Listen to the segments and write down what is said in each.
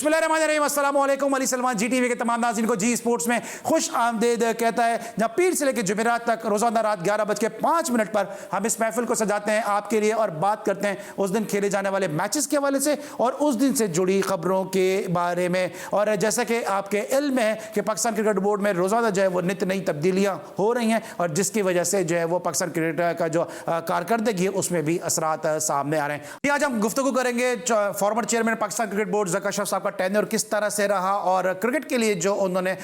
बिस्मिल्लाहिर्रहमानिर्रहीम, अस्सलाम वालेकुम। अली सलमान जी टीवी के तमाम नाज़रीन को जी स्पोर्ट्स में खुश आमदीद कहता है, जहाँ पीर से लेकर जुमेरात तक रोजाना रात 11:05 पर हम इस महफिल को सजाते हैं आपके लिए और बात करते हैं उस दिन खेले जाने वाले मैचेस के हवाले से और उस दिन से जुड़ी खबरों के बारे में। और जैसा कि आपके इल्म में है कि पाकिस्तान क्रिकेट बोर्ड में रोजाना जो है वो नित नई तब्दीलियाँ हो रही हैं और जिसकी वजह से जो है वो पाकिस्तान क्रिकेट का जो कारकर्दगी है उसमें भी असरात सामने आ रहे हैं। आज हम गुफ्तगू करेंगे farmer chairman Pakistan cricket board Zaka Ashraf साहब का टेन्योर किस तरह से रहा और क्रिकेट के लिए जो उन्होंने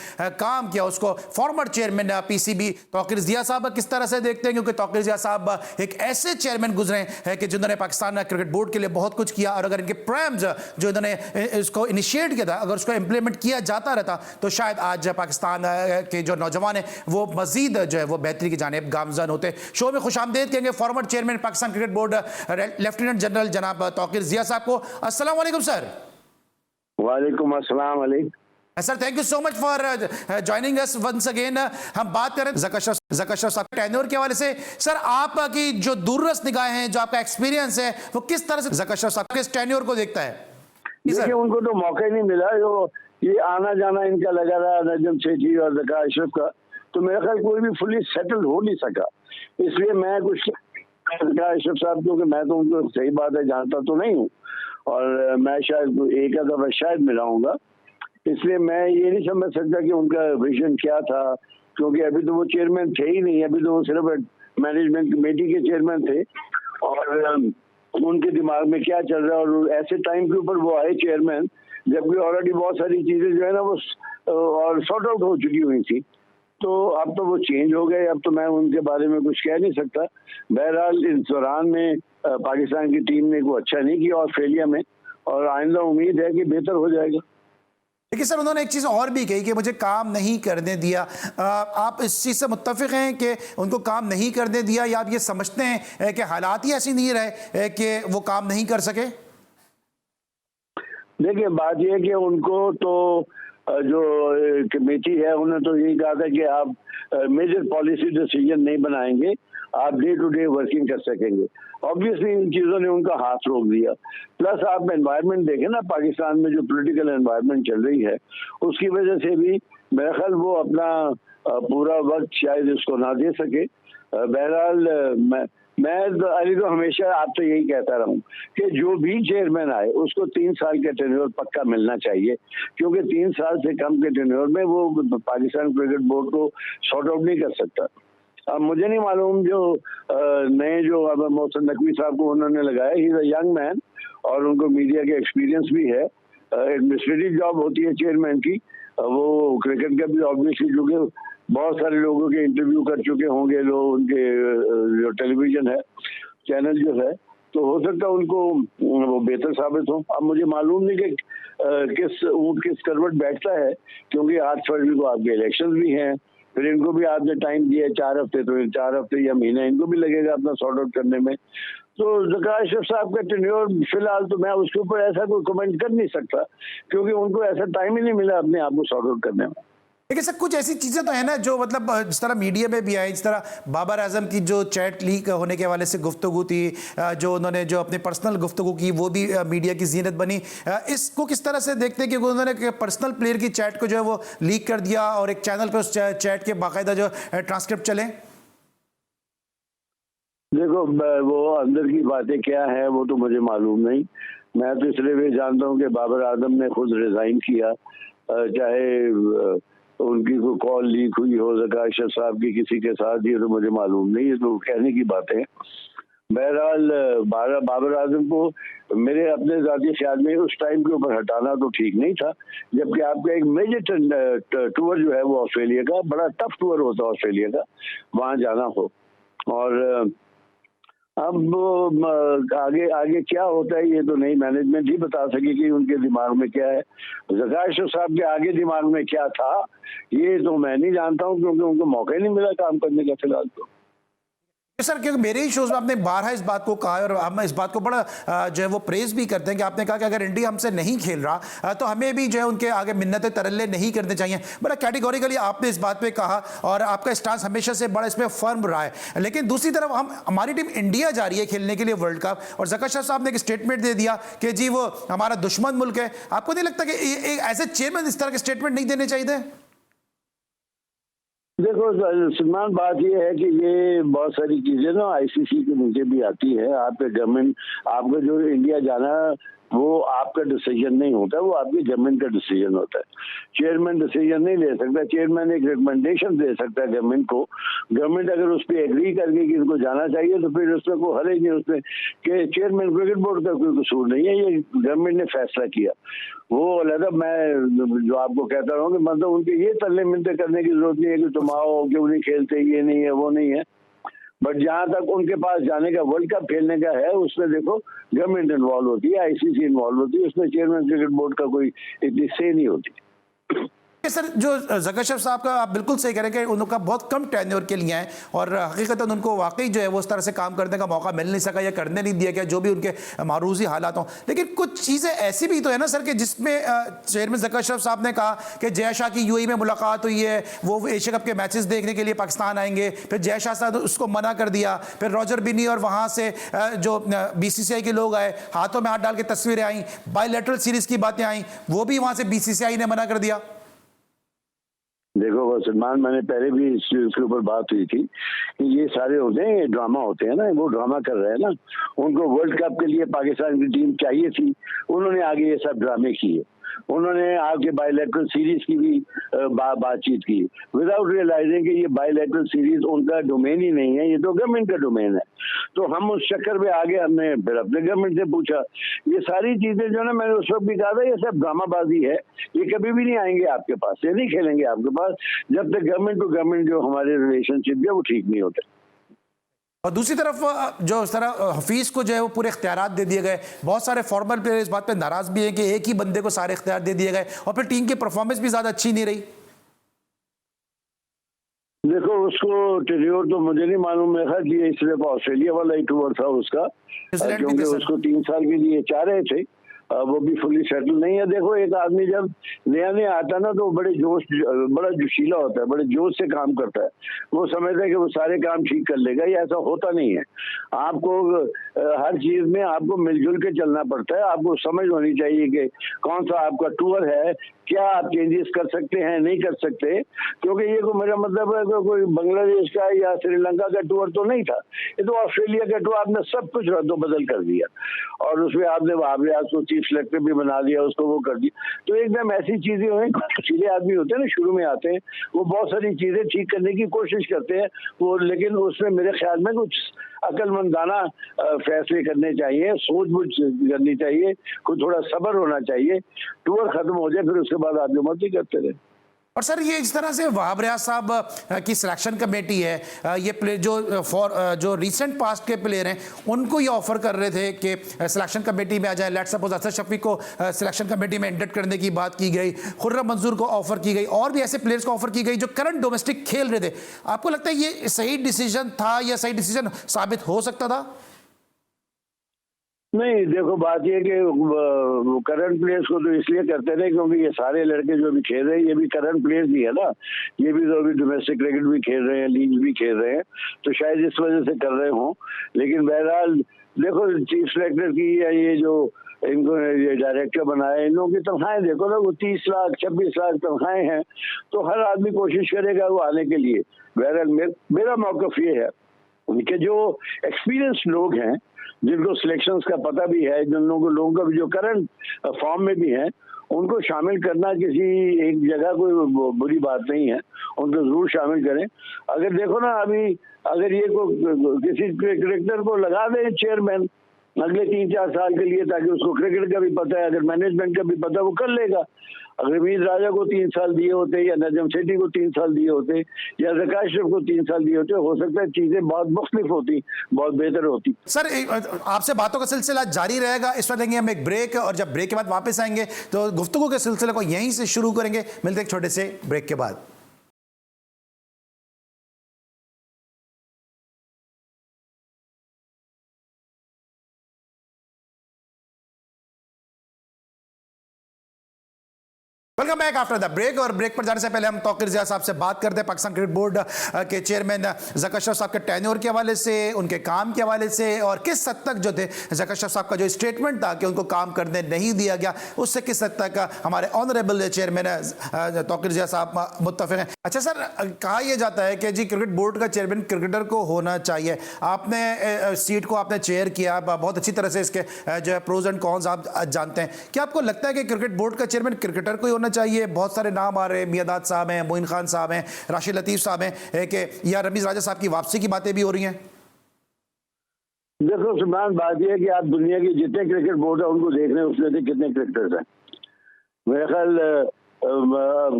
काम किया उसको former chairman PCB Tauqir Zia साहब किस तरह से देखते हैं, क्योंकि तौकीर ज़िया साहब एक ऐसे चेयरमैन गुजरे हैं कि जिन्होंने पाकिस्तान क्रिकेट बोर्ड के लिए बहुत कुछ किया और अगर इनके प्रोग्राम्स जो इन्होंने इसको इनिशिएट किया था अगर उसको इंप्लीमेंट किया जाता रहता तो शायद आज पाकिस्तान के जो नौजवान हैं वो मजीद जो है वो बेहतरी की जानिब गामजन होते। शो में खुश आमदेद कहेंगे farmer chairman Pakistan cricket board lieutenant general जनाब तौकीर ज़िया साहब को। अस्सलाम वालेकुम सर। वालेकुम अस्सलाम अलैकुम sir, thank you so much for joining us once again. हम बात करें ज़का अशरफ साहब टेन्योर के हवाले से। सर, आपकी जो दूररस निगाहें हैं, जो आपका एक्सपीरियंस है, वो किस तरह से ज़का अशरफ साहब के टेन्योर को देखता है? देखिए, उनको तो मौका ही नहीं मिला। जो ये आना जाना इनका लगा रहा नजम सेठी और ज़का अशरफ का, तो मेरा ख्याल कोई भी फुली सेटल हो नहीं सका। इसलिए मैं कुछ ज़का अशरफ साहब, क्योंकि मैं तो उनको सही बात है जानता तो नहीं हूँ और मैं शायद एक दफा शायद मिलाऊंगा, इसलिए मैं ये नहीं समझ सकता कि उनका विजन क्या था, क्योंकि अभी तो वो चेयरमैन थे ही नहीं। अभी तो वो सिर्फ मैनेजमेंट कमेटी के चेयरमैन थे और उनके दिमाग में क्या चल रहा है। और ऐसे टाइम के ऊपर वो आए चेयरमैन जबकि ऑलरेडी बहुत सारी चीजें जो है ना वो और सॉर्ट आउट हो चुकी हुई थी। तो अब तो वो चेंज हो गए, अब तो मैं उनके बारे में कुछ कह नहीं सकता। बहरहाल इस दौरान में पाकिस्तान की टीम ने को अच्छा नहीं किया ऑस्ट्रेलिया में और आइंदा उम्मीद है कि बेहतर हो जाएगा। लेकिन सर, उन्होंने एक चीज़ और भी कही कि मुझे काम नहीं करने दिया। आप इस चीज़ से मुत्तफिक हैं कि उनको काम नहीं करने दिया या आप ये समझते हैं कि हालात ही ऐसी नहीं रहे कि वो काम नहीं कर सके? देखिए, बात यह है कि उनको तो जो कमेटी है उन्होंने तो यही कहा था कि आप मेजर पॉलिसी डिसीजन नहीं बनाएंगे, आप डे टू डे वर्किंग कर सकेंगे। ऑब्वियसली इन चीज़ों ने उनका हाथ रोक दिया। प्लस आप एनवायरनमेंट देखें ना, पाकिस्तान में जो पॉलिटिकल एनवायरनमेंट चल रही है उसकी वजह से भी मेरा ख्याल वो अपना पूरा वक्त शायद इसको ना दे सके। बहरहाल मैं अली तो हमेशा आप तो यही कहता रहूं कि जो भी चेयरमैन आए उसको 3 साल का टेन्योर पक्का मिलना चाहिए, क्योंकि 3 साल से कम के टेन्योर में वो पाकिस्तान क्रिकेट बोर्ड को सॉर्ट आउट नहीं कर सकता। अब मुझे नहीं मालूम जो नए जो अब मोहसिन नकवी साहब को उन्होंने लगाया, he is a young man और उनको मीडिया के एक्सपीरियंस भी है। एडमिनिस्ट्रेटिव जॉब होती है चेयरमैन की, वो क्रिकेट का भी ऑब्वियसली, क्योंकि बहुत सारे लोगों के इंटरव्यू कर चुके होंगे लोग, उनके जो टेलीविजन है चैनल जो है, तो हो सकता है उनको वो बेहतर साबित हो। अब मुझे मालूम नहीं कि किस ऊँट किस करवट बैठता है, क्योंकि 8 फरवरी को आपके इलेक्शन भी हैं, फिर इनको भी आपने टाइम दिया 4 हफ्ते, तो 4 हफ्ते या महीना इनको भी लगेगा अपना सॉर्ट आउट करने में। तो ज़का अशरफ साहब का टेन्योर फिलहाल तो मैं उसके ऊपर ऐसा कोई कमेंट कर नहीं सकता, क्योंकि उनको ऐसा टाइम ही नहीं मिला अपने आप को सॉर्ट आउट करने में। लेकिन सर, कुछ ऐसी चीज़ें तो है ना जो मतलब जिस तरह मीडिया में भी आई, जिस तरह बाबर आजम की जो चैट लीक होने के हवाले से गुफ्तगू थी, जो उन्होंने जो अपनी पर्सनल गुफ्तगू की वो भी मीडिया की जीनत बनी। इसको किस तरह से देखते हैं कि उन्होंने पर्सनल प्लेयर की चैट को जो है वो लीक कर दिया और एक चैनल पर उस चैट के बाकायदा जो ट्रांसक्रिप्ट चले? देखो, वो अंदर की बातें क्या है वो तो मुझे मालूम नहीं। मैं तो इसलिए भी जानता हूँ कि बाबर आजम ने खुद रिजाइन किया, चाहे उनकी कोई कॉल लीक हुई हो ज़का अशरफ साहब की किसी के साथ, ये तो मुझे मालूम नहीं, ये तो कहने की बातें। बहरहाल बाबर आजम को मेरे अपने ज़ाती ख्याल में उस टाइम के ऊपर हटाना तो ठीक नहीं था, जबकि आपका एक मेजर टूर जो है वो ऑस्ट्रेलिया का बड़ा टफ टूर होता है ऑस्ट्रेलिया का, वहाँ जाना हो। और अब आगे आगे क्या होता है ये तो नहीं मैनेजमेंट ही बता सकेगी उनके दिमाग में क्या है। ज़का अशरफ साहब के आगे दिमाग में क्या था ये तो मैं नहीं जानता हूँ, क्योंकि उनको मौका ही नहीं मिला काम करने का फिलहाल तो। सर, क्योंकि मेरे ही शोज में आपने बारहा इस बात को कहा है और हम इस बात को बड़ा जो है वो प्रेज भी करते हैं कि आपने कहा कि अगर इंडिया हमसे नहीं खेल रहा तो हमें भी जो है उनके आगे मिन्नतें तरल्ले नहीं करने चाहिए। बड़ा कैटेगोरिकली आपने इस बात पे कहा और आपका स्टांस हमेशा से बड़ा इसमें फर्म रहा है। लेकिन दूसरी तरफ हमारी टीम इंडिया जा रही है खेलने के लिए वर्ल्ड कप और ज़का अशरफ साहब ने एक स्टेटमेंट दे दिया कि जी वो हमारा दुश्मन मुल्क है। आपको नहीं लगता कि ऐसे चेयरमैन इस तरह के स्टेटमेंट नहीं देने चाहिए? देखो सलमान, बात ये है कि ये बहुत सारी चीजें ना आईसीसी के नीचे भी आती है। आपके गवर्नमेंट, आपका जो इंडिया जाना वो आपका डिसीजन नहीं होता, वो आपकी गवर्नमेंट का डिसीजन होता है। चेयरमैन डिसीजन नहीं ले सकता, चेयरमैन एक रिकमेंडेशन दे सकता है गवर्नमेंट को। गवर्नमेंट अगर उस पर एग्री करके कि इनको जाना चाहिए तो फिर उसमें कोई हर्ज नहीं उसमें कि चेयरमैन क्रिकेट बोर्ड का कोई कसूर नहीं है, ये गवर्नमेंट ने फैसला किया। वो अलग, मैं जो आपको कहता रहा हूँ कि मतलब उनके ये तल्ले मिलते करने की जरूरत नहीं है कि तुम आओ, क्यों नहीं खेलते, ये नहीं है वो नहीं है। बट जहां तक उनके पास जाने का, वर्ल्ड कप खेलने का है, उसमें देखो गवर्नमेंट इन्वॉल्व होती है, आईसीसी इन्वॉल्व होती है, उसमें चेयरमैन क्रिकेट बोर्ड का कोई इतनी से नहीं होती। सर, जो ज़का अशरफ साहब का आप बिल्कुल सही कह रहे हैं कि उनका बहुत कम टेन्योर के लिए है और हकीकतन उनको वाकई जो है वो उस तरह से काम करने का मौका मिल नहीं सका या करने नहीं दिया गया, जो भी उनके मारूजी हालात हों। लेकिन कुछ चीज़ें ऐसी भी तो है ना सर कि जिसमें चेयरमैन ज़का अशरफ साहब ने कहा कि जय शाह की यूएई में मुलाकात हुई है, वो एशिया कप के मैचेस देखने के लिए पाकिस्तान आएंगे, फिर जय शाह साहब उसको मना कर दिया, फिर रॉजर बिनी और वहाँ से जो बीसीसीआई के लोग आए, हाथों में हाथ डाल के तस्वीरें आई, बायलैटरल सीरीज़ की बातें आई, वो भी वहाँ से बीसीसीआई ने मना कर दिया। देखो सलमान, मैंने पहले भी इसके ऊपर बात हुई थी कि ये सारे होते हैं, ये ड्रामा होते हैं ना, वो ड्रामा कर रहे हैं ना। उनको वर्ल्ड कप के लिए पाकिस्तान की टीम चाहिए थी, उन्होंने आगे ये सब ड्रामे किए। उन्होंने आगे बायलैटरल सीरीज की भी बातचीत की विदाउट रियलाइजिंग कि ये बायलैटरल सीरीज उनका डोमेन ही नहीं है, ये तो गवर्नमेंट का डोमेन है। तो हम उस चक्कर में आगे, हमने फिर अपने गवर्नमेंट से पूछा। ये सारी चीजें जो ना, मैंने उस वक्त भी कहा था, ये सब ड्रामाबाजी है, ये कभी भी नहीं आएंगे आपके पास, ये नहीं खेलेंगे आपके पास जब तक गवर्नमेंट टू गवर्नमेंट जो हमारे रिलेशनशिप है वो ठीक नहीं होते। और दूसरी तरफ जो इस तरह हफीज को जो है वो पूरे इख्तियारात दे दिए गए, बहुत सारे फॉर्मल प्लेयर इस बात पे नाराज भी हैं कि एक ही बंदे को सारे इख्तियार दे दिए गए और फिर टीम की परफॉर्मेंस भी ज्यादा अच्छी नहीं रही। देखो उसको टेन्योर तो मुझे नहीं मालूम है कि इसलिए ऑस्ट्रेलिया वाला ही टूर था उसका, क्योंकि उसको 3 साल के लिए चाह रहे थे, वो भी फुली सेटल नहीं है। देखो एक आदमी जब नया नया आता ना तो बड़ा जोशीला होता है, बड़े जोश से काम करता है, वो समझता है कि वो सारे काम ठीक कर लेगा, ये ऐसा होता नहीं है। आपको हर चीज में आपको मिलजुल के चलना पड़ता है, आपको समझ होनी चाहिए कि कौन सा आपका टूर है, क्या आप चेंजेस कर सकते हैं, नहीं कर सकते। क्योंकि ये को मेरा मतलब है कि कोई बांग्लादेश का या श्रीलंका का टूर तो नहीं था, ये तो ऑस्ट्रेलिया का टूर। आपने सब कुछ रद्दो बदल कर दिया और उसमें आपने को चीफ सेलेक्टर भी बना दिया, उसको वो कर दिया। तो एकदम ऐसी चीजें हुई, सीधे आदमी होते हैं ना, शुरू में आते हैं, वो बहुत सारी चीजें ठीक करने की कोशिश करते हैं वो, लेकिन उसमें मेरे ख्याल में कुछ अकलमंदाना फैसले करने चाहिए, सोच बूझ करनी चाहिए, कुछ थोड़ा सब्र होना चाहिए। टूर खत्म हो जाए फिर उसके बाद आप जो मर्जी करते रहे। और सर ये इस तरह से वहाब रियाज साहब की सिलेक्शन कमेटी है, ये प्लेयर जो रिसेंट पास्ट के प्लेयर हैं उनको ये ऑफर कर रहे थे कि सिलेक्शन कमेटी में आ जाए। लेट्स सपोज असद शफीक को सिलेक्शन कमेटी में इंडक्ट करने की बात की गई, खुर्रम मंजूर को ऑफर की गई और भी ऐसे प्लेयर्स को ऑफर की गई जो करंट डोमेस्टिक खेल रहे थे। आपको लगता है ये सही डिसीजन था या सही डिसीजन साबित हो सकता था? नहीं, देखो बात ये कि करंट प्लेयर्स को तो इसलिए करते रहे क्योंकि ये सारे लड़के जो भी खेल रहे हैं ये भी करंट प्लेयर्स ही है ना, ये भी तो अभी डोमेस्टिक क्रिकेट भी खेल रहे हैं, लीग भी खेल रहे हैं, तो शायद इस वजह से कर रहे हों। लेकिन बहरहाल देखो चीफ सेलेक्टर की या ये जो इनको ये डायरेक्टर बनाया, इन लोगों की तनख्वाहें देखो ना, वो 30 लाख 26 लाख तनख्वाहें हैं, तो हर आदमी कोशिश करेगा वो आने के लिए। बहरहाल मेरा मौक़िफ़ ये है उनके जो एक्सपीरियंस लोग हैं, जिनको सिलेक्शंस का पता भी है, जिन लोगों का भी जो करंट फॉर्म में भी है, उनको शामिल करना किसी एक जगह कोई बुरी बात नहीं है, उनको जरूर शामिल करें। अगर देखो ना अभी अगर ये किसी क्रिकेटर को लगा दें चेयरमैन अगले 3-4 साल के लिए, ताकि उसको क्रिकेट का भी पता है, अगर मैनेजमेंट का भी पता है, वो कर लेगा। अगर मीर राजा को 3 साल दिए होते या नजम सेठी को 3 साल दिए होते या ज़का अशरफ को 3 साल दिए होते, हो सकता है चीजें बहुत मुख्तलिफ होती, बहुत बेहतर होती। सर आपसे बातों का सिलसिला जारी रहेगा, इस वक्त लेंगे हम एक ब्रेक और जब ब्रेक के बाद वापस आएंगे तो गुफ्तगू के सिलसिले को यहीं से शुरू करेंगे। मिलते हैं एक छोटे से ब्रेक के बाद। Welcome back after the break. और ब्रेक पर जाने से पहले हम तौकीर ज़िया साहब से बात करते हैं पाकिस्तान क्रिकेट बोर्ड के चेयरमैन ज़फ़र अशरफ साहब के टेन्योर के हवाले से, उनके काम के हवाले से, और किस हद तक जो थे ज़फ़र अशरफ साहब का जो स्टेटमेंट था कि उनको काम करने नहीं दिया गया, उससे किस हद तक हमारे ऑनरेबल चेयरमैन तौकीर ज़िया साहब मुत्तफ़िक़ हैं। अच्छा सर, कहा यह जाता है कि जी क्रिकेट बोर्ड का चेयरमैन क्रिकेटर को होना चाहिए। आपने सीट को आपने चेयर किया, बहुत अच्छी तरह से इसके जो है प्रोज एंड कॉन्स आप जानते हैं। क्या आपको लगता है कि क्रिकेट बोर्ड का चेयरमैन क्रिकेटर को ही होना चाहिए? बहुत सारे नाम आ रहे हैं, मियादाद साहब हैं, मोइन खान साहब हैं, राशिद लतीफ़ साहब हैं, कि या रमीज़ राजा साहब की वापसी की बातें भी हो रही हैं। देखो सुमान, बात यह है कि आप दुनिया के जितने क्रिकेट बोर्ड है उनको देख रहे हैं, उसमें से कितने क्रिकेटर्स हैं। मेरे ख्याल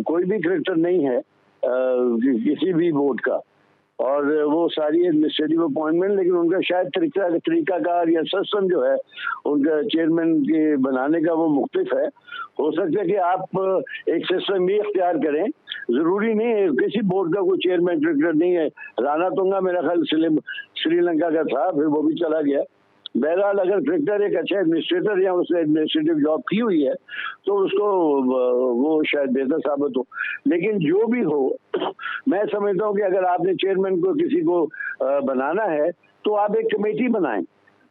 कोई भी क्रिकेटर नहीं है किसी भी बोर्ड का, और वो सारी एडमिनिस्ट्रेटिव अपॉइंटमेंट, लेकिन उनका शायद तरीकाकार या सिस्टम जो है उनका चेयरमैन के बनाने का वो मुख्तलिफ है। हो सकता है कि आप एक सिस्टम भी इख्तियार करें, जरूरी नहीं है किसी बोर्ड का कोई चेयरमैन क्रिकेटर नहीं है। राणा तुंगा मेरा ख्याल श्रीलंका का था, फिर वो भी चला गया। बहरहाल अगर क्रिकेटर एक अच्छा एडमिनिस्ट्रेटर या उसने एडमिनिस्ट्रेटिव जॉब की हुई है तो उसको वो शायद बेहतर साबित हो। लेकिन जो भी हो, मैं समझता हूँ कि अगर आपने चेयरमैन को किसी को बनाना है तो आप एक कमेटी बनाएं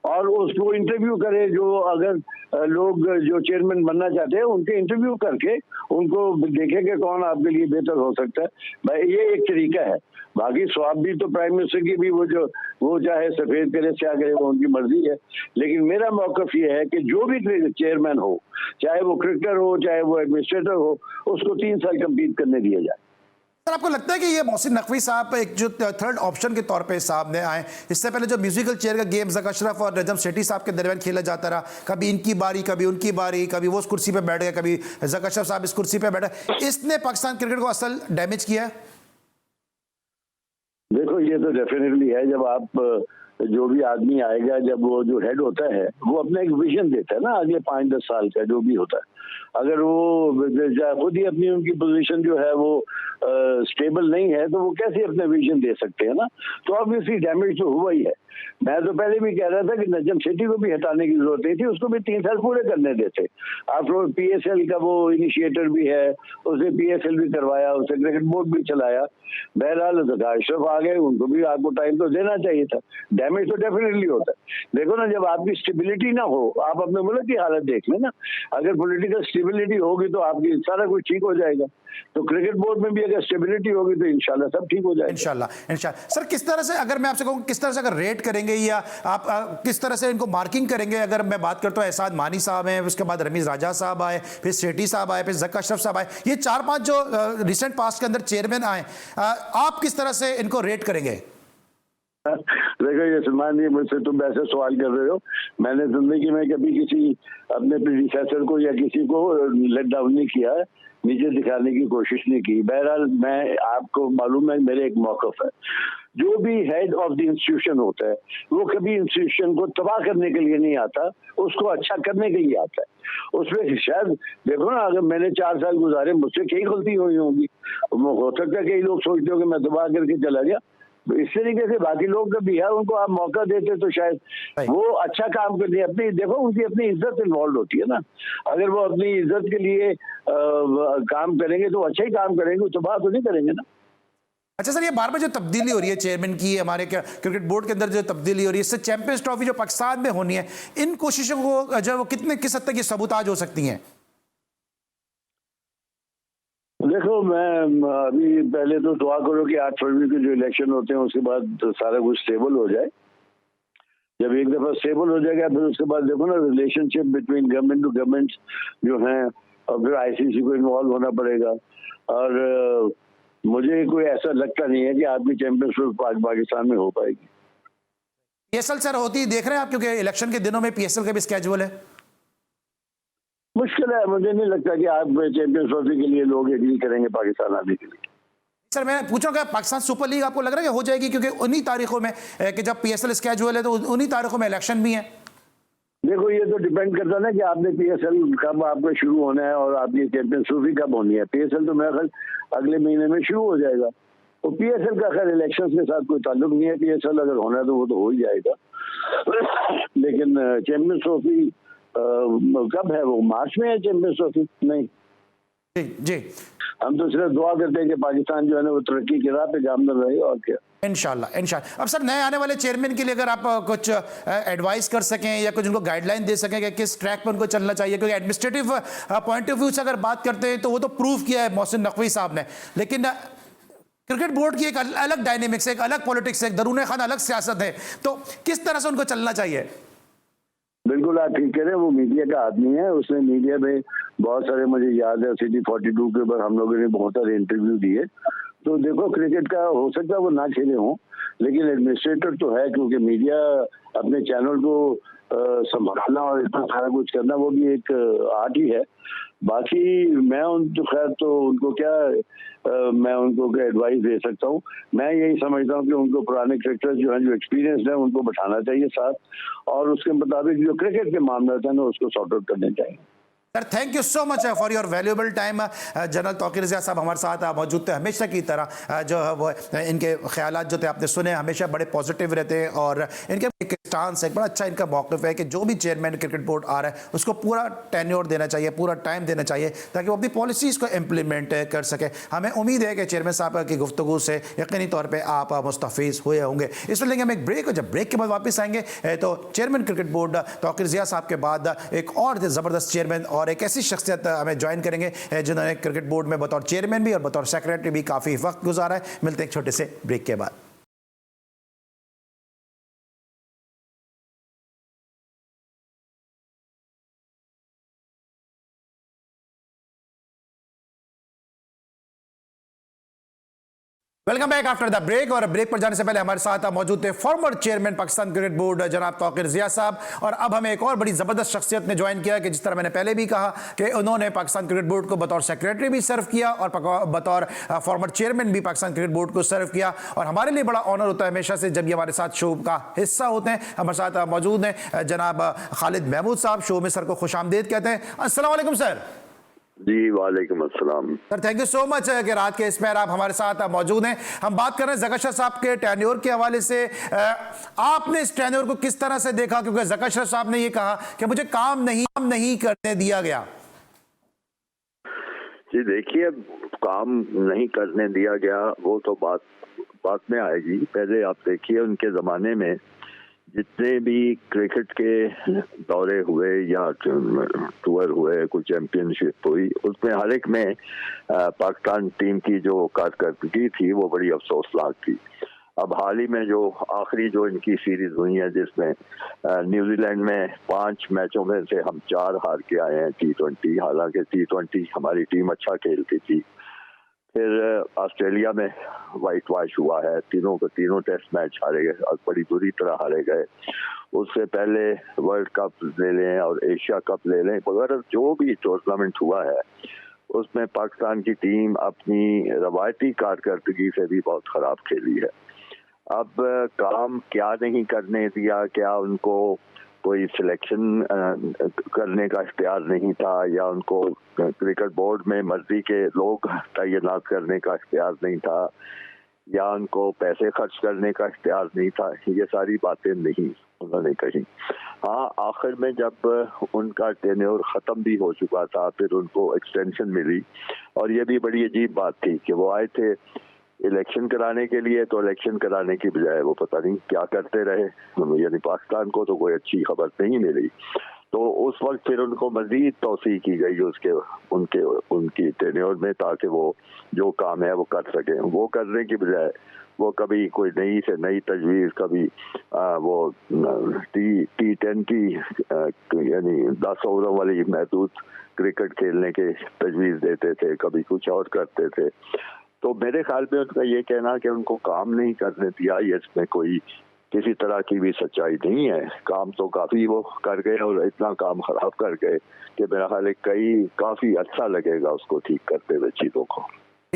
और उसको इंटरव्यू करें। जो अगर लोग जो चेयरमैन बनना चाहते हैं उनके इंटरव्यू करके उनको देखें कि कौन आपके लिए बेहतर हो सकता है। भाई ये एक तरीका है। बाकी स्वाब भी तो प्राइम मिनिस्टर की भी वो चाहे सफेद करे क्या करे वो उनकी मर्जी है। लेकिन मेरा मौकफ ये है कि जो भी चेयरमैन हो, चाहे वो क्रिकेटर हो चाहे वो एडमिनिस्ट्रेटर हो, उसको 3 साल कंप्लीट करने दिया जाए। सर, आपको लगता है कि ये मोहसिन नकवी साहब एक जो थर्ड ऑप्शन के तौर पे सामने आए? इससे पहले जो म्यूजिकल चेयर का गेम ज़फ़र अशरफ और नजम सेठी साहब के दरमियान खेला जाता रहा, कभी इनकी बारी कभी उनकी बारी, कभी वो उस कुर्सी पे बैठ गए, कभी ज़फ़र अशरफ साहब इस कुर्सी पे बैठे, इसने पाकिस्तान क्रिकेट को असल डैमेज किया है। देखो ये तो डेफिनेटली है, जब आप जो भी आदमी आएगा, जब वो जो हेड होता है वो अपना एक विजन देता है ना, आगे 5-10 साल का जो भी होता है। अगर वो खुद ही अपनी उनकी पोजीशन जो है वो स्टेबल नहीं है तो वो कैसे अपना विजन दे सकते हैं ना। तो ऑब्वियसली डैमेज तो हुआ ही है। मैं तो पहले भी कह रहा था कि नजम सेठी को भी हटाने की जरूरत नहीं थी, उसको भी 3 साल पूरे करने देते। आफ्टर PSL का वो इनिशिएटर भी है, उसने PSL भी करवाया, उसने क्रिकेट बोर्ड भी चलाया। बहरहाल अशरफ आ गए, उनको भी आपको टाइम तो देना चाहिए था। डैमेज तो डेफिनेटली होता है। देखो ना, जब आपकी स्टेबिलिटी ना हो, आप अपने मुल्क की हालत देख लें ना। अगर पॉलिटिकल स्टेबिलिटी होगी तो आपकी सारा कुछ ठीक हो जाएगा। तो क्रिकेट बोर्ड में भी अगर स्टेबिलिटी होगी तो इंशाल्लाह सब ठीक हो जाएगा। इंशाल्लाह। सर, किस तरह से, अगर मैं आपसे कहूँ किस तरह से अगर रेट करेंगे या आप किस तरह से इनको मार्किंग करेंगे? अगर मैं बात करता हूँ एहसान मानी साहब हैं, उसके बाद रमीज़ राजा साहब आए, फिर सेठी साहब आए, फिर ज़फ़र अशरफ साहब आए, ये 4-5 जो रिसेंट पास्ट के अंदर चेयरमैन आए, आप किस तरह से इनको रेट करेंगे? देखो ये सलमान जी, मुझसे तुम ऐसे सवाल कर रहे हो। मैंने जिंदगी में कभी किसी अपने प्रीडिसेसर को या किसी को लेट डाउन नहीं किया है, नीचे दिखाने की कोशिश नहीं की। बहरहाल मैं आपको मालूम है मेरे एक मौकफ है, जो भी हेड ऑफ द इंस्टीट्यूशन होता है वो कभी इंस्टीट्यूशन को तबाह करने के लिए नहीं आता, उसको अच्छा करने के लिए आता है। उसमें शायद देखो ना, अगर मैंने 4 साल गुजारे, मुझसे कई गलती हुई होंगी। हो सकता है कई लोग सोचते हो कि मैं तबाह करके चला गया। इस तरीके से बाकी लोग भी है, उनको आप मौका देते तो शायद वो अच्छा काम करते। अपनी देखो, उनकी अपनी इज्जत इन्वॉल्व होती है ना। अगर वो अपनी इज्जत के लिए काम करेंगे तो अच्छा ही काम करेंगे, तो बात तो नहीं करेंगे ना। अच्छा सर, ये बार बार जो तब्दीली हो रही है चेयरमैन की, हमारे क्रिकेट बोर्ड के अंदर जो तब्दीली हो रही है, इससे चैंपियंस ट्रॉफी जो पाकिस्तान में होनी है, इन कोशिशों को जो किस हद तक ये सबूताज हो सकती हैं? देखो, मैं अभी पहले तो दुआ करो कि 8 फरवरी के जो इलेक्शन होते हैं उसके बाद तो सारा कुछ स्टेबल हो जाए। जब एक दफा स्टेबल हो जाएगा फिर उसके बाद देखो ना, relationship between government to government जो है, और फिर ICC को इन्वॉल्व होना पड़ेगा। और मुझे कोई ऐसा लगता नहीं है कि आपकी चैंपियनशिप पाकिस्तान में हो पाएगी। PSL सर होती देख रहे हैं आप, क्योंकि इलेक्शन के दिनों में PSL का भी स्केड्यूल है। मुश्किल है, मुझे नहीं लगता कि आप चैंपियंस ट्रॉफी के लिए लोग एग्री करेंगे पाकिस्तान आने के लिए। सर मैं पूछ रहा हूँ, पाकिस्तान सुपर लीग आपको लग रहा है कि हो जाएगी? क्योंकि उन्हीं तारीखों में कि जब PSL स्केड्यूल है तो उन्हीं तारीखों में इलेक्शन भी है। देखो ये तो डिपेंड करता है ना कि आपने PSL कब आपका शुरू होना है और आपकी चैंपियंस ट्रॉफी कब होनी है। PSL तो मेरा ख्याल अगले महीने में शुरू हो जाएगा। तो PSL का खैर इलेक्शन के साथ कोई ताल्लुक नहीं है। PSL अगर होना है तो वो तो हो ही जाएगा। लेकिन चैंपियंस ट्रॉफी कब है? वो मार्च में है चैंपियंस ट्रॉफी? नहीं, जी जी, हम तो सिर्फ दुआ करते हैं कि पाकिस्तान जो है ना वो तरक्की की राह पे गामजन रहे, और क्या। इंशाल्लाह इंशाल्लाह। अब सर, नए आने वाले चेयरमैन के लिए अगर आप कुछ एडवाइस कर सकें या कुछ उनको गाइडलाइन दे सकें कि किस ट्रैक पर उनको चलना चाहिए, क्योंकि एडमिनिस्ट्रेटिव पॉइंट ऑफ व्यू से अगर बात करते हैं तो वो तो प्रूव किया है मोहसिन नकवी साहब ने, लेकिन क्रिकेट बोर्ड की एक अलग डायनेमिक्स है, एक अलग पॉलिटिक्स है, एक दरूने खान अलग सियासत है, तो किस तरह से उनको चलना चाहिए? बिल्कुल आप ठीक कह रहे हैं, वो मीडिया का आदमी है, उसने मीडिया में बहुत सारे, मुझे याद है सिटी 42 के ऊपर हम लोगों ने बहुत सारे इंटरव्यू दिए। तो देखो, क्रिकेट का हो सकता है वो ना खेले हों, लेकिन एडमिनिस्ट्रेटर तो है, क्योंकि मीडिया अपने चैनल को संभालना और इतना सारा कुछ करना वो भी एक आर्ट ही है। बाकी मैं तो खैर तो उनको क्या मैं उनको क्या एडवाइस दे सकता हूँ। मैं यही समझता हूँ कि उनको पुराने क्रिकेटर जो हैं, जो एक्सपीरियंस है, उनको बैठाना चाहिए साथ, और उसके मुताबिक जो क्रिकेट के मामला है ना उसको सॉर्ट आउट करने चाहिए। Sir, thank you so much for your valuable time. General Tauqir Zia साहब हमारे साथ मौजूद थे, हमेशा की तरह जो है वो इनके ख्यालात जो थे आपने सुने, हमेशा बड़े पॉजिटिव रहते हैं, और इनके एक स्टांस है, बड़ा अच्छा इनका मौक़िफ़ है कि जो भी चेयरमैन क्रिकेट बोर्ड आ रहा है उसको पूरा टेन्योर देना चाहिए, पूरा टाइम देना चाहिए, ताकि वो अपनी पॉलिसीज़ को इम्प्लीमेंट कर सके। हमें उम्मीद है कि चेयरमैन साहब की गुफ्तगू से यकीनी तौर पर आप मुस्तफ़ीज़ हुए होंगे। इस पर लेंगे हम एक ब्रेक, और जब ब्रेक के बाद वापस आएंगे तो chairman cricket board Tauqir Zia साहब के बाद एक और ज़बरदस्त चेयरमैन और एक ऐसी शख्सियत हमें ज्वाइन करेंगे जिन्होंने क्रिकेट बोर्ड में बतौर चेयरमैन भी और बतौर सेक्रेटरी भी काफ़ी वक्त गुजारा है। मिलते हैं एक छोटे से ब्रेक के बाद। Welcome back after the break. और ब्रेक पर जाने से पहले हमारे साथ मौजूद थे former chairman Pakistan cricket board जनाब तौकीर ज़िया साहब, और अब हमें एक और बड़ी ज़बरदस्त शख्सियत ने ज्वाइन किया कि जिस तरह मैंने पहले भी कहा कि उन्होंने पाकिस्तान क्रिकेट बोर्ड को बतौर सेक्रेटरी भी सर्व किया और बतौर फॉर्मर चेयरमैन भी पाकिस्तान क्रिकेट बोर्ड को सर्व किया, और हमारे लिए बड़ा ऑनर होता है हमेशा से जब ये हमारे साथ शो का हिस्सा होते हैं। हमारे साथ मौजूद हैं जनाब खालिद महमूद साहब, शो में सर को खुशामदीद कहते हैं। अस्सलाम वालेकुम सर। जी वालेकुम अस्सलाम। Sir, thank you so much कि रात के इसमें आप हमारे साथ मौजूद हैं। हम बात कर रहे हैं ज़काशरफ साहब के टेन्योर के हवाले से। आपने इस टेन्योर को किस तरह से देखा, क्योंकि ज़काशरफ साहब ने ये कहा कि मुझे काम नहीं करने दिया गया। जी देखिए, काम नहीं करने दिया गया वो तो बात में आएगी। पहले आप देखिए, उनके ज़माने में जितने भी क्रिकेट के दौरे हुए या टूर हुए, कोई चैंपियनशिप हुई, उसमें हर एक में पाकिस्तान टीम की जो कारकर्दगी थी वो बड़ी अफसोसनाक थी। अब हाल ही में जो आखिरी जो इनकी सीरीज हुई है, जिसमें न्यूजीलैंड में 5 मैचों में से हम 4 हार के आए हैं T20। हालांकि T20 हमारी टीम अच्छा खेलती थी। फिर ऑस्ट्रेलिया में वाइट वॉश हुआ है, तीनों टेस्ट मैच हारे गए और बड़ी बुरी तरह हारे गए। उससे पहले वर्ल्ड कप ले लें और एशिया कप ले लें, वगैरह जो भी टूर्नामेंट हुआ है उसमें पाकिस्तान की टीम अपनी रवायती कारकर्दगी से भी बहुत ख़राब खेली है। अब काम क्या नहीं करने दिया, क्या उनको कोई सिलेक्शन करने का इख्तियार नहीं था, या उनको क्रिकेट बोर्ड में मर्जी के लोग तैनात करने का इख्तियार नहीं था, या उनको पैसे खर्च करने का इख्तियार नहीं था, ये सारी बातें नहीं उन्होंने कही। हाँ, आखिर में जब उनका टेन्योर ख़त्म भी हो चुका था, फिर उनको एक्सटेंशन मिली, और ये भी बड़ी अजीब बात थी कि वो आए थे इलेक्शन कराने के लिए, तो इलेक्शन कराने की बजाय वो पता नहीं क्या करते रहे, यानी पाकिस्तान को तो कोई अच्छी खबर नहीं मिली। तो उस वक्त फिर उनको मजीद तौसीक की गई उनकी टेन्योर में, ताकि वो जो काम है वो कर सकें। वो करने की बजाय वो कभी कोई नई से नई तजवीज़, कभी वो T20 यानी 10 ओवरों वाली महदूद क्रिकेट खेलने के तजवीज़ देते थे, कभी कुछ और करते थे। तो मेरे ख्याल में उनका ये कहना कि उनको काम नहीं करने दिया, ये इसमें कोई किसी तरह की भी सच्चाई नहीं है। काम तो काफ़ी वो कर गए, और इतना काम ख़राब कर गए कि मेरा ख्याल है काफ़ी अच्छा लगेगा उसको ठीक करते हुए चीज़ों को।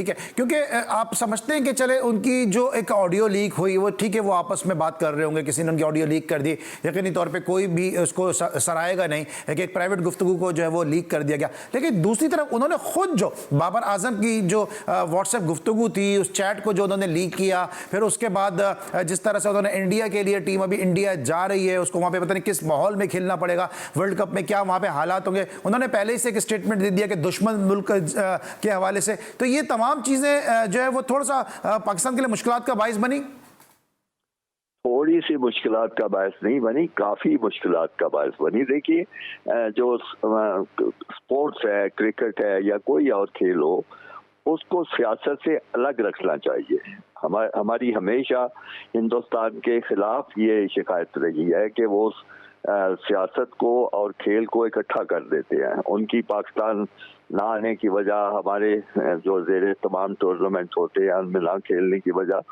ठीक है, क्योंकि आप समझते हैं कि चले उनकी जो एक ऑडियो लीक हुई वो ठीक है, वो आपस में बात कर रहे होंगे, किसी ने उनकी ऑडियो लीक कर दी, यकीनी तौर पे कोई भी उसको सराहेगा नहीं, एक प्राइवेट गुफ्तगू को जो है वो लीक कर दिया गया। लेकिन दूसरी तरफ उन्होंने खुद जो बाबर आजम की जो व्हाट्सएप गुफ्तगू थी, उस चैट को जो उन्होंने लीक किया, फिर उसके बाद जिस तरह से उन्होंने इंडिया के लिए, टीम अभी इंडिया जा रही है, उसको वहाँ पे पता नहीं किस माहौल में खेलना पड़ेगा, वर्ल्ड कप में क्या वहाँ पे हालात होंगे, उन्होंने पहले ही से एक स्टेटमेंट दे दिया कि दुश्मन मुल्क के हवाले से। तो ये तमाम चीज़ें जो है वो थोड़ा सा पाकिस्तान के लिए मुश्किलात का बाइस बनी। थोड़ी सी मुश्किलात का बायस नहीं बनी, काफी मुश्किलात का बायस बनी। देखिए, जो स्पोर्ट्स है, क्रिकेट है या कोई और खेल हो, उसको सियासत से अलग रखना चाहिए। हमारी हमेशा हिंदुस्तान के खिलाफ ये शिकायत रही है कि वो सियासत को और खेल को इकट्ठा कर देते हैं। उनकी पाकिस्तान ना आने की वजह, हमारे जो ज़ेरे तमाम टूर्नामेंट होते हैं उनमें ना खेलने की वजह,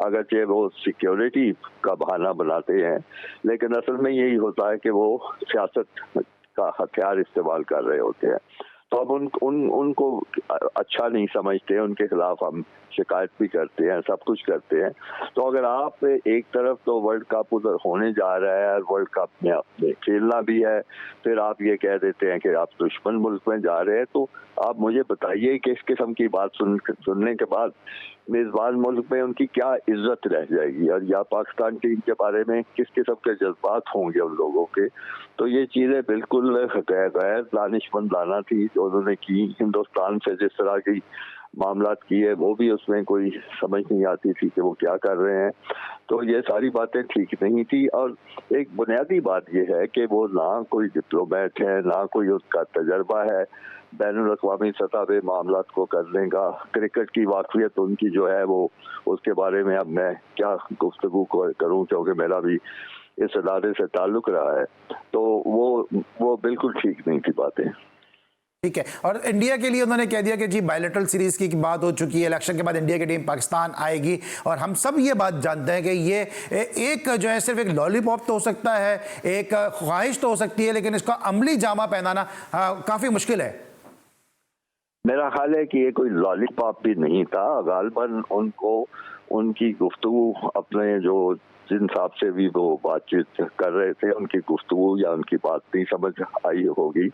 अगरचे वो सिक्योरिटी का बहाना बनाते हैं, लेकिन असल में यही होता है कि वो सियासत का हथियार इस्तेमाल कर रहे होते हैं। तो अब उनको अच्छा नहीं समझते, उनके खिलाफ हम शिकायत भी करते हैं, सब कुछ करते हैं। तो अगर आप एक तरफ तो वर्ल्ड कप उधर होने जा रहा है और वर्ल्ड कप में आपने खेलना भी है, फिर आप ये कह देते हैं कि आप दुश्मन मुल्क में जा रहे हैं, तो आप मुझे बताइए कि इस किस्म की बात सुनने के बाद मेजबान मुल्क में उनकी क्या इज्जत रह जाएगी, और या पाकिस्तान टीम के बारे में किस किस्म के जज्बात होंगे उन लोगों के। तो ये चीजें बिल्कुल गैर दानिशमंदाना थी जो उन्होंने की। हिंदुस्तान से जिस तरह की मामलात किए, वो भी उसमें कोई समझ नहीं आती थी कि वो क्या कर रहे हैं। तो ये सारी बातें ठीक नहीं थी। और एक बुनियादी बात ये है कि वो ना कोई डिप्लोमेट है, ना कोई उसका तजर्बा है बैनुल अक़वामी सतह पे मामलात को करने का। क्रिकेट की वाक़फ़ियत उनकी जो है वो, उसके बारे में अब मैं क्या गुफ्तगू करूं, क्योंकि मेरा भी इस इदारे से ताल्लुक रहा है। तो वो बिल्कुल ठीक नहीं थी बातें। ठीक है, और इंडिया के लिए उन्होंने कह दिया कि जी बायलैटरल सीरीज की बात हो चुकी है, इलेक्शन के बाद इंडिया की टीम पाकिस्तान आएगी, और हम सब ये बात जानते हैं कि ये एक जो है सिर्फ एक लॉलीपॉप तो हो सकता है, एक ख्वाहिश तो हो सकती है, लेकिन इसका अमली जामा पहनाना काफी मुश्किल है। मेरा ख्याल है कि ये कोई लॉलीपॉप भी नहीं था। गालबन उनको उनकी गुफ्तगू अपने जो जिन हिसाब से भी वो बातचीत कर रहे थे, उनकी गुफ्तगू या उनकी बात नहीं समझ आई होगी।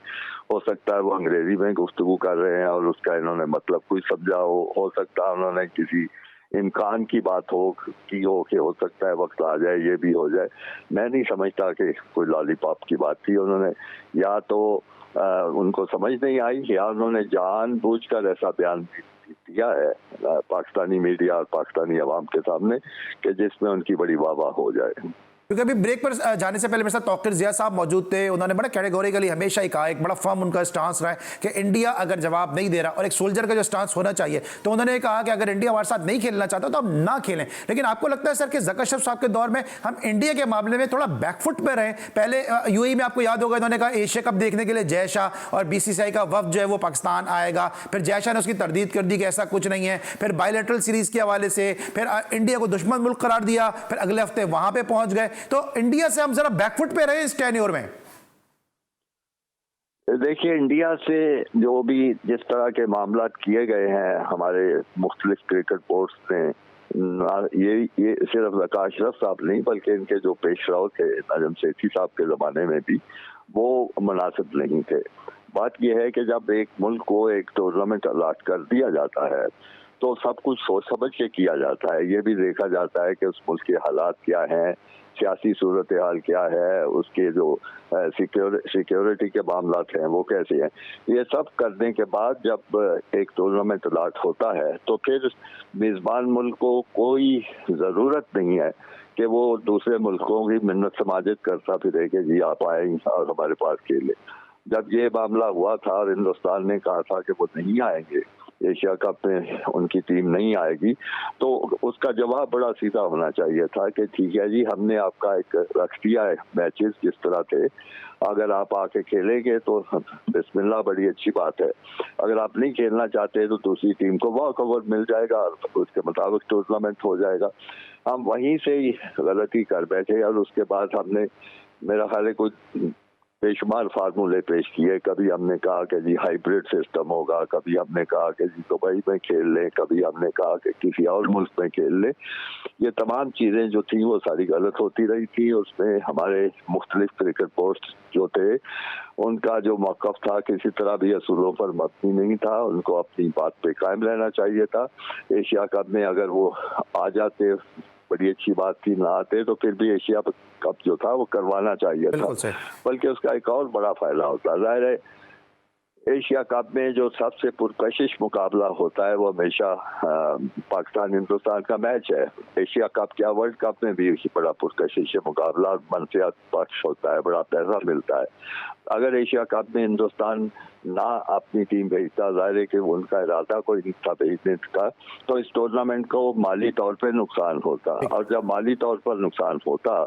हो सकता है वो अंग्रेजी में गुफ्तगू कर रहे हैं और उसका इन्होंने मतलब कोई समझा हो सकता है उन्होंने किसी इम्कान की बात हो कि हो सकता है वक्त आ जाए, ये भी हो जाए। मैं नहीं समझता कि कोई लॉलीपॉप की बात थी। उन्होंने या तो उनको समझ नहीं आई, या उन्होंने जानबूझकर ऐसा बयान दिया है पाकिस्तानी मीडिया और पाकिस्तानी अवाम के सामने कि जिसमें उनकी बड़ी वाह हो जाए। क्योंकि अभी ब्रेक पर जाने से पहले मेरे साथ तौकीर ज़िया साहब मौजूद थे। उन्होंने बड़ा कैटेगोरिकली हमेशा ही कहा, एक बड़ा फर्म उनका स्टांस रहा है कि इंडिया अगर जवाब नहीं दे रहा, और एक सोल्जर का जो स्टांस होना चाहिए, तो उन्होंने कहा कि अगर इंडिया हमारे साथ नहीं खेलना चाहता तो हम ना खेलें। लेकिन आपको लगता है सर कि ज़का अशरफ साहब के दौर में हम इंडिया के मामले में थोड़ा बैकफुट पर रहे? पहले यूएई में आपको याद होगा इन्होंने कहा एशिया कप देखने के लिए जय शाह और बीसीसीआई का वफ्द जो है वो पाकिस्तान आएगा, फिर जय शाह ने उसकी तरदीद कर दी कि ऐसा कुछ नहीं है, फिर बायलैटरल सीरीज के हवाले से फिर इंडिया को दुश्मन मुल्क करार दिया, फिर अगले हफ्ते वहां पर पहुंच गए। तो इंडिया से हम जरा बैकफुट पे रहे इस टेन्योर में। देखिए, इंडिया से जो भी जिस तरह के मामला किए गए हैं हमारे मुख्तलिफ क्रिकेट बोर्ड्स ने, ये सिर्फ ज़का अशरफ साहब नहीं बल्कि इनके जो पेशराव थे नजम सेठी साहब के ज़माने में भी, वो मुनासिब नहीं थे। बात यह है कि जब एक मुल्क को एक टूर्नामेंट अलाट कर दिया जाता है तो सब कुछ सोच समझ के किया जाता है। ये भी देखा जाता है कि उस मुल्क के हालात क्या हैं, सियासी सूरत हाल क्या है, उसके जो सिक्योरिटी के मामला हैं वो कैसे हैं। ये सब करने के बाद जब एक टूर्नामेंट अलाट होता है तो फिर मेज़बान मुल्क को कोई ज़रूरत नहीं है कि वो दूसरे मुल्कों की मिन्नत समाजत करता फिरे कि जी आप आए और हमारे पास खेले। जब ये मामला हुआ था और हिंदुस्तान ने कहा था कि वो नहीं आएंगे, एशिया कप में उनकी टीम नहीं आएगी, तो उसका जवाब बड़ा सीधा होना चाहिए था कि ठीक है जी, हमने आपका एक रख दिया है मैचेस जिस तरह थे, अगर आप आके खेलेंगे तो बिस्मिल्लाह, बड़ी अच्छी बात है। अगर आप नहीं खेलना चाहते तो दूसरी टीम को वॉकओवर मिल जाएगा और उसके मुताबिक टूर्नामेंट हो जाएगा। हम वहीं से ही गलती कर बैठे और उसके बाद हमने, मेरा ख्याल है, कुछ बेशुमार फार्मूले पेश किए। कभी हमने कहा कि जी हाइब्रिड सिस्टम होगा, कभी हमने कहा कि जी दुबई में खेल लें, कभी हमने कहा कि किसी और मुल्क में खेल लें। ये तमाम चीज़ें जो थी वो सारी गलत होती रही थी। उसमें हमारे मुख्तलिफ क्रिकेट बोर्ड जो थे उनका जो मौक़िफ़ था किसी तरह भी असूलों पर मबनी नहीं था। उनको अपनी बात पे कायम रहना चाहिए था। एशिया कप में अगर वो आ जाते बड़ी अच्छी बात थी, ना आते तो फिर भी एशिया कप जो था वो करवाना चाहिए था। बल्कि उसका एक और बड़ा फायदा होता। ज़ाहिर है एशिया कप में जो सबसे पुरकशिश मुकाबला होता है वो हमेशा पाकिस्तान हिंदुस्तान का मैच है। एशिया कप क्या, वर्ल्ड कप में भी बड़ा पुरकशिश मुकाबला, मनफियत पक्ष होता है, बड़ा पैसा मिलता है। अगर एशिया कप में हिंदुस्तान ना अपनी टीम भेजता, ज़ाहिर है कि उनका इरादा कोई नहीं था भेजने का, तो इस टूर्नामेंट को माली तौर पे नुकसान होता। और जब माली तौर पर नुकसान होता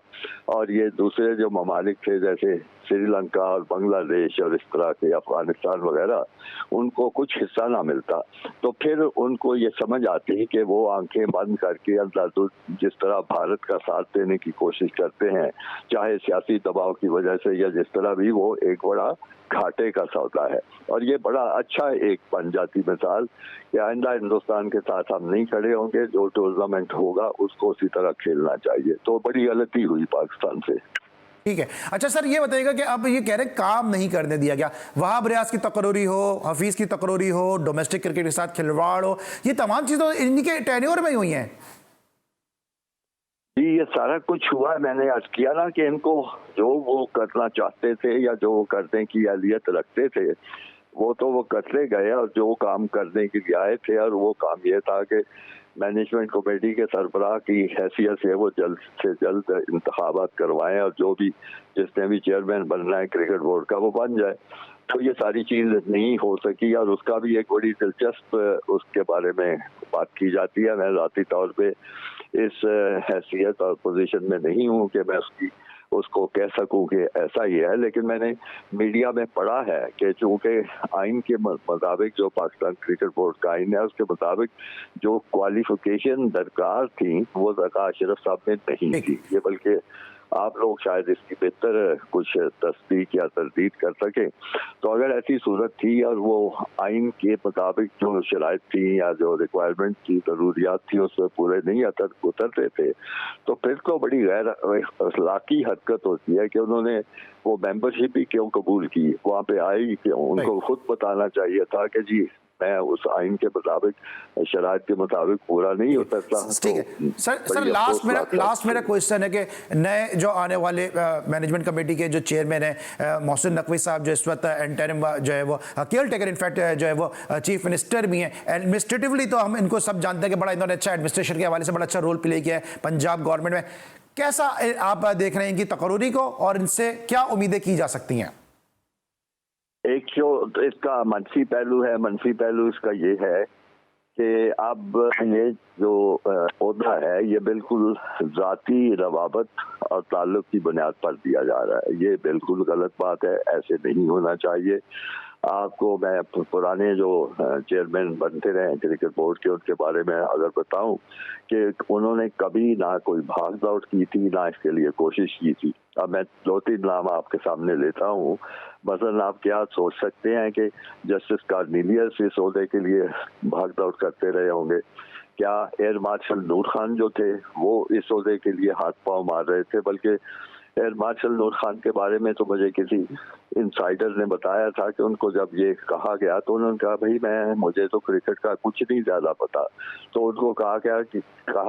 और ये दूसरे जो ममालिक थे जैसे श्रीलंका और बांग्लादेश और इस तरह के अफगानिस्तान वगैरह, उनको कुछ हिस्सा ना मिलता, तो फिर उनको ये समझ आती कि वो आंखें बंद करके अंधाधुंध जिस तरह भारत का साथ देने की कोशिश करते हैं, चाहे सियासी दबाव की वजह से या जिस तरह भी, वो एक बड़ा घाटे का सौदा है। और ये बड़ा अच्छा एक बन जाती मिसाल कि आइंदा हिंदुस्तान के साथ हम नहीं खड़े होंगे, जो टूर्नामेंट होगा उसको उसी तरह खेलना चाहिए। तो बड़ी गलती हुई पाकिस्तान से। ठीक है। अच्छा सर, ये बताइएगा कि अब ये कह रहे हैं काम नहीं करने दिया गया, वहाब रियाज की तकरोरी हो, हफीज की तकरोरी हो, डोमेस्टिक क्रिकेट के साथ खिलवाड़ हो, ये तमाम चीजें इनके टेन्योर में ही हुई हैं। जी, ये सारा कुछ हुआ है। मैंने आज किया ना कि इनको जो वो करना चाहते थे या जो वो करने की अहलियत रखते थे वो तो वो करते गए, और जो काम करने के लिए आए थे और वो काम ये था कि मैनेजमेंट कमेटी के सरबराह की हैसियत से वो जल्द से जल्द इंतखाबात करवाएं और जो भी जिसने भी चेयरमैन बनना है क्रिकेट बोर्ड का वो बन जाए। तो ये सारी चीज़ नहीं हो सकी, और उसका भी एक बड़ी दिलचस्प उसके बारे में बात की जाती है। मैं ज़ाती तौर पे इस हैसियत और पोजीशन में नहीं हूँ कि मैं उसको कह सकूं कि ऐसा ही है, लेकिन मैंने मीडिया में पढ़ा है कि चूंकि आइन के मुताबिक, जो पाकिस्तान क्रिकेट बोर्ड का आइन है उसके मुताबिक जो क्वालिफिकेशन दरकार थी वो ज़का अशरफ साहब में नहीं थी। ये बल्कि आप लोग शायद इसकी बेहतर कुछ तस्दीक या तरदीद कर सके। तो अगर ऐसी सूरत थी और वो आइन के मुताबिक जो शराइत थी या जो रिक्वायरमेंट थी, ज़रूरियात थी, उसमें पूरे नहीं उतरते थे, तो फिर तो बड़ी गैर अखलाकी हरकत होती है कि उन्होंने वो मेंबरशिप ही क्यों कबूल की, वहाँ पे आई क्यों। उनको खुद बताना चाहिए था कि जी मैं उस आइन के मुताबिक, शराइत के मुताबिक पूरा नहीं उतरता। ठीक है सर, लास्ट मेरा क्वेश्चन है कि नए जो आने वाले मैनेजमेंट कमेटी के जो चेयरमैन है मोहसिन नकवी साहब, जो इस वक्त इंटरिम जो है वो केयर टेकर, इनफैक्ट जो है वो चीफ मिनिस्टर भी हैं, एडमिनिस्ट्रेटिवली तो हम इनको सब जानते हैं कि बड़ा इन्होंने अच्छा एडमिनिस्ट्रेशन के हवाले से बड़ा अच्छा रोल प्ले किया है पंजाब गवर्नमेंट में। कैसा आप देख रहे हैं इनकी तकरीरी को और इनसे क्या उम्मीदें की जा सकती हैं? एक जो इसका मनफी पहलू है, मनफी पहलू इसका ये है कि अब ये जो ओहदा है ये बिल्कुल ज़ाती रवाबत और ताल्लुक की बुनियाद पर दिया जा रहा है। ये बिल्कुल गलत बात है, ऐसे नहीं होना चाहिए। आपको मैं पुराने जो चेयरमैन बनते रहे क्रिकेट बोर्ड के, उनके बारे में अगर बताऊं कि उन्होंने कभी ना कोई भाग दौड़ की थी, ना इसके लिए कोशिश की थी। अब मैं 2-3 नाम आपके सामने लेता हूँ। मसलन आप क्या सोच सकते हैं कि जस्टिस कार्निलियस इस ओहदे के लिए भाग दौड़ करते रहे होंगे? क्या एयर मार्शल नूर खान जो थे वो इस ओहदे के लिए हाथ पांव मार रहे थे? बल्कि एयर मार्शल नूर खान के बारे में तो मुझे किसी इंसाइडर ने बताया था कि उनको जब ये कहा गया तो उन्होंने कहा भाई मुझे तो क्रिकेट का कुछ नहीं ज़्यादा पता। तो उनको कहा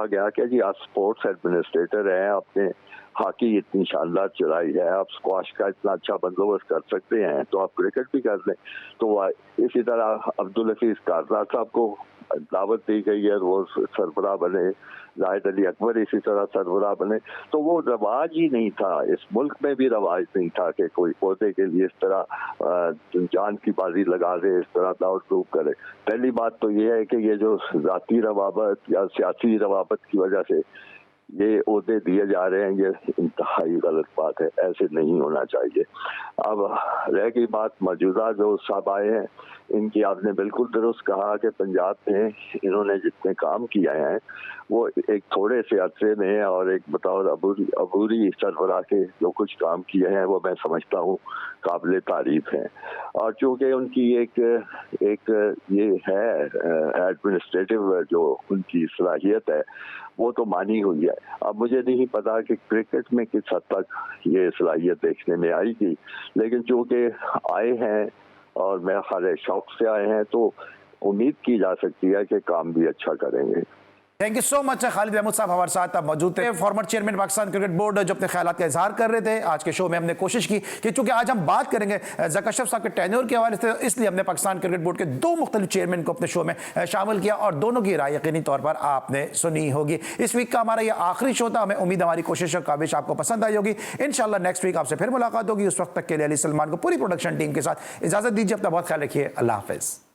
गया कि जी आप स्पोर्ट्स एडमिनिस्ट्रेटर हैं, आपने हॉकी इतनी शानदार चलाई है, आप स्क्वाश का इतना अच्छा बंदोबस्त कर सकते हैं, तो आप क्रिकेट भी कर लें। तो इसी तरह अब्दुल हफीज कारज़ा साहब को दावत दी गई है, वो सरबराह बने, जाहिद अली अकबर इसी तरह सरबराह बने। तो वो रवाज ही नहीं था, इस मुल्क में भी रवाज नहीं था कि कोई पौधे के लिए इस तरह जान की बाजी लगा दे, इस तरह दौड़ धूप करे। पहली बात तो ये है कि ये जो जाती रवाबत या सियासी रवाबत की वजह से ये ओहदे दिए जा रहे हैं, ये इंतहाई गलत बात है, ऐसे नहीं होना चाहिए। अब रह गई बात मौजूदा जो साहब आए हैं, इनकी आपने बिल्कुल दुरुस्त कहा कि पंजाब में इन्होंने जितने काम किए हैं वो एक थोड़े से अरसे में और एक बतौर अबूरी सरबराह के जो कुछ काम किए हैं वो मैं समझता हूँ काबिल तारीफ हैं। और चूँकि उनकी एक ये है एडमिनिस्ट्रेटिव जो उनकी सलाहियत है वो तो मानी हुई है। अब मुझे नहीं पता कि क्रिकेट में किस हद तक ये सलाहियत देखने में आएगी, लेकिन चूँकि आए हैं और मेरा ख्याल है शौक से आए हैं तो उम्मीद की जा सकती है कि काम भी अच्छा करेंगे। Thank you so much Khalid Mahmood साहब हमारे साथ अब मौजूद थे, former chairman Pakistan cricket board, जो अपने ख्यालात का इजहार कर रहे थे। आज के शो में हमने कोशिश की कि चूंकि आज हम बात करेंगे ज़का अशरफ साहब के टेन्योर के हवाले से, इसलिए हमने पाकिस्तान क्रिकेट बोर्ड के 2 मुख्तलिफ चेयरमैन को अपने शो में शामिल किया और दोनों की राय यकीनी तौर पर आपने सुनी होगी। इस वीक का हमारा यह आखिरी शो था। हमें उम्मीद हमारी कोशिश और काबिश आपको पसंद आई होगी। इंशाल्लाह नेक्स्ट वीक आपसे फिर मुलाकात होगी। उस वक्त तक के लिए अली सलमान को पूरी प्रोडक्शन टीम के साथ इजाजत दीजिए। अपना बहुत ख्याल रखिए। अल्लाह हाफिज़।